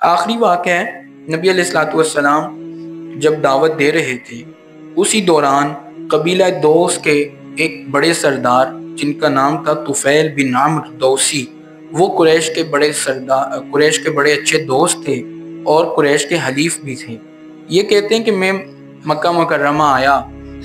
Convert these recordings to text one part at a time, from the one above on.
آخری واقعہ ہے، نبی علیہ الصلوۃ والسلام جب دعوت دے رہے تھے اسی دوران قبیلہ دوس کے ایک بڑے سردار جن کا نام تھا طفیل بن عمرو دوسی، وہ قریش کے بڑے اچھے دوست تھے اور قریش کے حلیف بھی تھے۔ یہ کہتے ہیں کہ میں مکہ مکرمہ آیا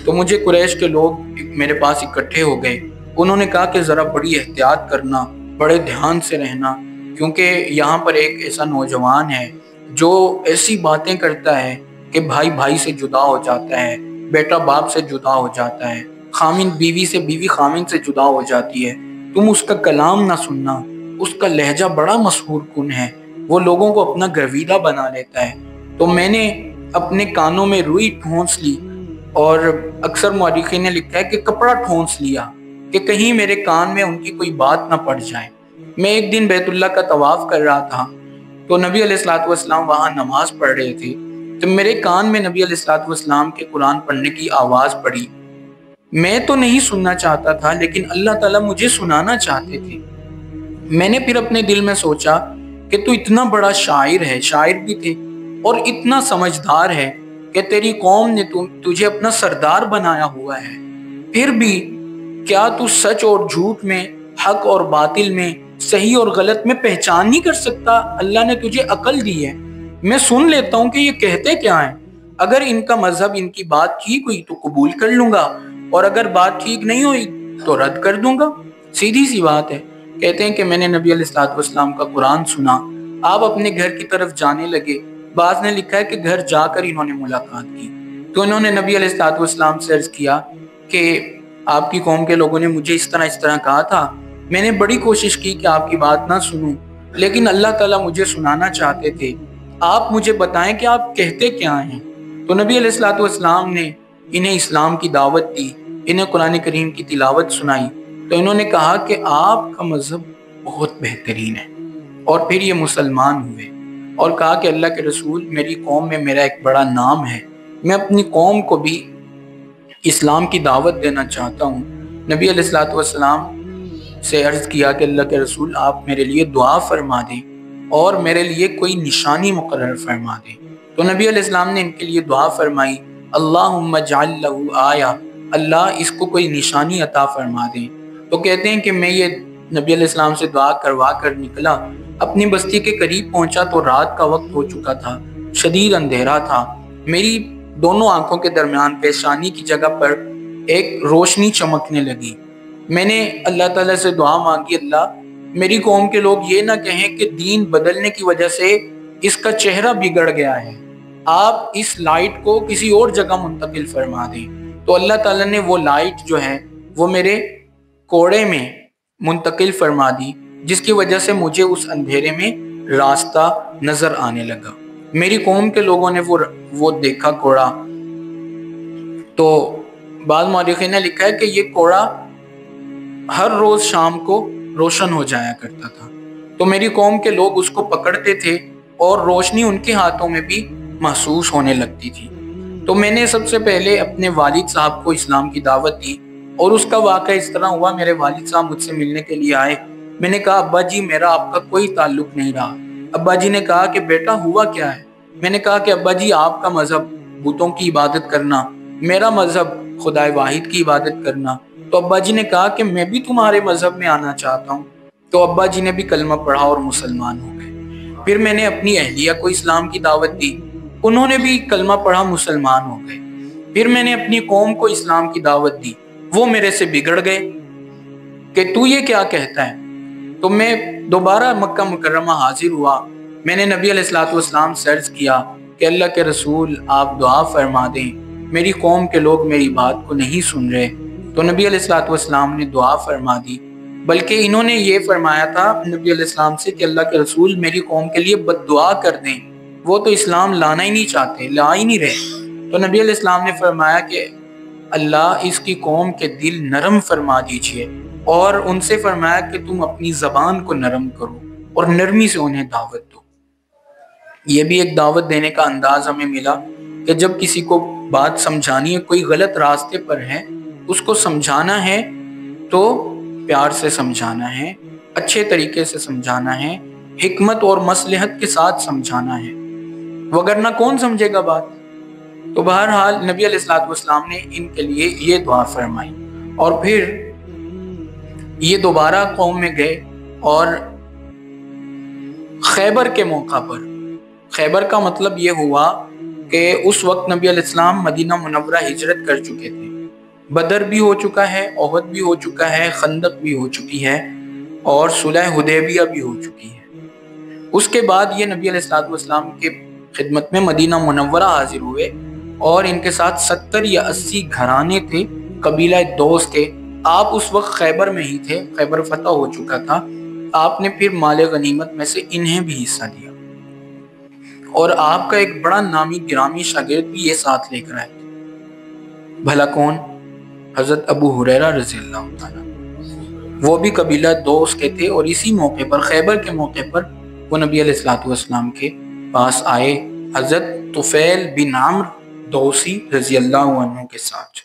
تو مجھے قریش کے لوگ میرے پاس اکٹھے ہو گئے۔ انہوں نے کہا کہ ذرا بڑی احتیاط کرنا، بڑے دھیان سے رہنا، کیونکہ یہاں پر ایک ایسا نوجوان ہے جو ایسی باتیں کرتا ہے کہ بھائی بھائی سے جدا ہو جاتا ہے، بیٹا باپ سے جدا ہو جاتا ہے، خامن بیوی سے، بیوی خامن سے جدا ہو جاتی ہے۔ تم اس کا کلام نہ سننا، اس کا لہجہ بڑا مسحور کن ہے، وہ لوگوں کو اپنا گرویدہ بنا لیتا ہے۔ تو میں نے اپنے کانوں میں روئی ٹھونس لی، اور اکثر مورخین نے لکھا ہے کہ کپڑا ٹھونس لیا کہ کہیں میرے کان میں ان کی کوئی بات نہ پڑ جائے۔ میں ایک دن بیت اللہ کا طواف کر رہا تھا تو نبی علیہ الصلوۃ والسلام وہاں نماز پڑھ رہے تھے، تو میرے کان میں نبی علیہ الصلوۃ والسلام کے قرآن پڑھنے کی آواز پڑی۔ میں تو نہیں سننا چاہتا تھا، لیکن اللہ تعالیٰ مجھے سنانا چاہتے تھے۔ میں نے پھر اپنے دل میں سوچا کہ تو اتنا بڑا شاعر ہے، شاعر بھی تھے، اور اتنا سمجھدار ہے کہ تیری قوم نے تجھے اپنا سردار بنایا ہوا ہے، پھر بھی کیا تو سچ اور جھوٹ میں، حق اور باطل میں، صحیح اور غلط میں پہچان نہیں کر سکتا؟ اللہ نے تجھے عقل دی ہے، میں سن لیتا ہوں کہ یہ کہتے کیا ہیں، اگر ان کا مذہب ان کی بات ٹھیک ہوئی تو قبول کر لوں گا، اور اگر بات ٹھیک نہیں ہوئی تو رد کر دوں گا۔ سیدھی سی بات ہے۔ کہتے ہیں کہ میں نے نبی علیہ الصلوۃ والسلام کا قرآن سنا، آپ اپنے گھر کی طرف جانے لگے۔ بعض نے لکھا ہے کہ گھر جا کر انہوں نے ملاقات کی، تو انہوں نے نبی علیہ الصلوۃ والسلام سے عرض کیا کہ آپ کی قوم کے لوگوں نے مجھے اس طرح کہا تھا، میں نے بڑی کوشش کی کہ آپ کی بات نہ سنوں، لیکن اللہ تعالیٰ مجھے سنانا چاہتے تھے، آپ مجھے بتائیں کہ آپ کہتے کیا ہیں۔ تو نبی علیہ الصلوۃ والسلام نے انہیں اسلام کی دعوت دی، انہیں قرآن کریم کی تلاوت سنائی، تو انہوں نے کہا کہ آپ کا مذہب بہت بہترین ہے، اور پھر یہ مسلمان ہوئے اور کہا کہ اللہ کے رسول، میری قوم میں میرا ایک بڑا نام ہے، میں اپنی قوم کو بھی اسلام کی دعوت دینا چاہتا ہوں۔ نبی علیہ الصلوۃ والسلام سے عرض کیا کہ اللہ کے رسول، آپ میرے لیے دعا فرما دیں اور میرے لیے کوئی نشانی مقرر فرما دیں۔ تو نبی علیہ السلام نے ان کے لیے دعا فرمائی، اللہم اجعل لہ آیہ، اللہ اس کو کوئی نشانی عطا فرما دیں۔ تو کہتے ہیں کہ میں یہ نبی علیہ السلام سے دعا کروا کر نکلا، اپنی بستی کے قریب پہنچا تو رات کا وقت ہو چکا تھا، شدید اندھیرا تھا۔ میری دونوں آنکھوں کے درمیان پیشانی کی جگہ پر ایک روشنی چمکنے لگی۔ میں نے اللہ تعالیٰ سے دعا مانگی، اللہ میری قوم کے لوگ یہ نہ کہیں کہ دین بدلنے کی وجہ سے اس کا چہرہ بگڑ گیا ہے، آپ اس لائٹ کو کسی اور جگہ منتقل فرما دیں۔ تو اللہ تعالیٰ نے وہ لائٹ جو ہے وہ میرے کوڑے میں منتقل فرما دی، جس کی وجہ سے مجھے اس اندھیرے میں راستہ نظر آنے لگا۔ میری قوم کے لوگوں نے وہ دیکھا کوڑا، تو بعض مورخین نے لکھا ہے کہ یہ کوڑا ہر روز شام کو روشن ہو جایا کرتا تھا، تو میری قوم کے لوگ اس کو پکڑتے تھے اور روشنی ان کے ہاتھوں میں بھی محسوس ہونے لگتی تھی۔ تو میں نے سب سے پہلے اپنے والد صاحب کو اسلام کی دعوت دی، اور اس کا واقعہ اس طرح ہوا، میرے والد صاحب مجھ سے ملنے کے لیے آئے۔ میں نے کہا، ابا جی میرا آپ کا کوئی تعلق نہیں رہا۔ ابا جی نے کہا کہ بیٹا ہوا کیا ہے؟ میں نے کہا کہ ابا جی آپ کا مذہب بتوں کی عبادت کرنا، میرا مذہب خدا واحد کی عبادت کرنا۔ تو ابا جی نے کہا کہ میں بھی تمہارے مذہب میں آنا چاہتا ہوں۔ تو ابا جی نے بھی کلمہ پڑھا اور مسلمان ہو گئے۔ پھر میں نے اپنی اہلیہ کو اسلام کی دعوت دی، انہوں نے بھی کلمہ پڑھا، مسلمان ہو گئے۔ پھر میں نے اپنی قوم کو اسلام کی دعوت دی، وہ میرے سے بگڑ گئے کہ تو یہ کیا کہتا ہے۔ تو میں دوبارہ مکہ مکرمہ حاضر ہوا، میں نے نبی علیہ الصلوۃ والسلام سے عرض کیا کہ اللہ کے رسول آپ دعا فرما دیں، میری قوم کے لوگ میری بات کو نہیں سن رہے۔ تو نبی علیہ الصلوۃ والسلام نے دعا فرما دی، بلکہ انہوں نے یہ فرمایا تھا نبی علیہ السلام سے کہ اللہ کے رسول میری قوم کے لیے بد دعا کر دیں، وہ تو اسلام لانا ہی نہیں چاہتے، لا ہی نہیں رہے۔ تو نبی علیہ السلام نے فرمایا کہ اللہ اس کی قوم کے دل نرم فرما دیجئے، اور ان سے فرمایا کہ تم اپنی زبان کو نرم کرو اور نرمی سے انہیں دعوت دو۔ یہ بھی ایک دعوت دینے کا انداز ہمیں ملا کہ جب کسی کو بات سمجھانی ہے، کوئی غلط راستے پر ہے، اس کو سمجھانا ہے تو پیار سے سمجھانا ہے، اچھے طریقے سے سمجھانا ہے، حکمت اور مصلحت کے ساتھ سمجھانا ہے، وگرنہ کون سمجھے گا بات۔ تو بہرحال نبی علیہ الصلوۃ والسلام نے ان کے لیے یہ دعا فرمائی، اور پھر یہ دوبارہ قوم میں گئے، اور خیبر کے موقع پر، خیبر کا مطلب یہ ہوا کہ اس وقت نبی علیہ السلام مدینہ منورہ ہجرت کر چکے تھے، بدر بھی ہو چکا ہے، احد بھی ہو چکا ہے، خندق بھی ہو چکی ہے، اور صلح حدیبیہ بھی ہو چکی ہے۔ اس کے بعد یہ نبی علیہ الصلوۃ والسلام کے خدمت میں مدینہ منورہ حاضر ہوئے، اور ان کے ساتھ 70 یا 80 گھرانے تھے قبیلہ دوس کے۔ آپ اس وقت خیبر میں ہی تھے، خیبر فتح ہو چکا تھا۔ آپ نے پھر مال غنیمت میں سے انہیں بھی حصہ دیا، اور آپ کا ایک بڑا نامی گرامی شاگرد بھی یہ ساتھ لے کر آئے تھے۔ بھلا کون؟ حضرت ابو ہریرہ رضی اللہ تعالیٰ، وہ بھی قبیلہ دوس کے تھے، اور اسی موقع پر، خیبر کے موقع پر، وہ نبی علیہ الصلوۃ والسلام کے پاس آئے حضرت طفیل بن عمرو دوسی رضی اللہ عنہ کے ساتھ۔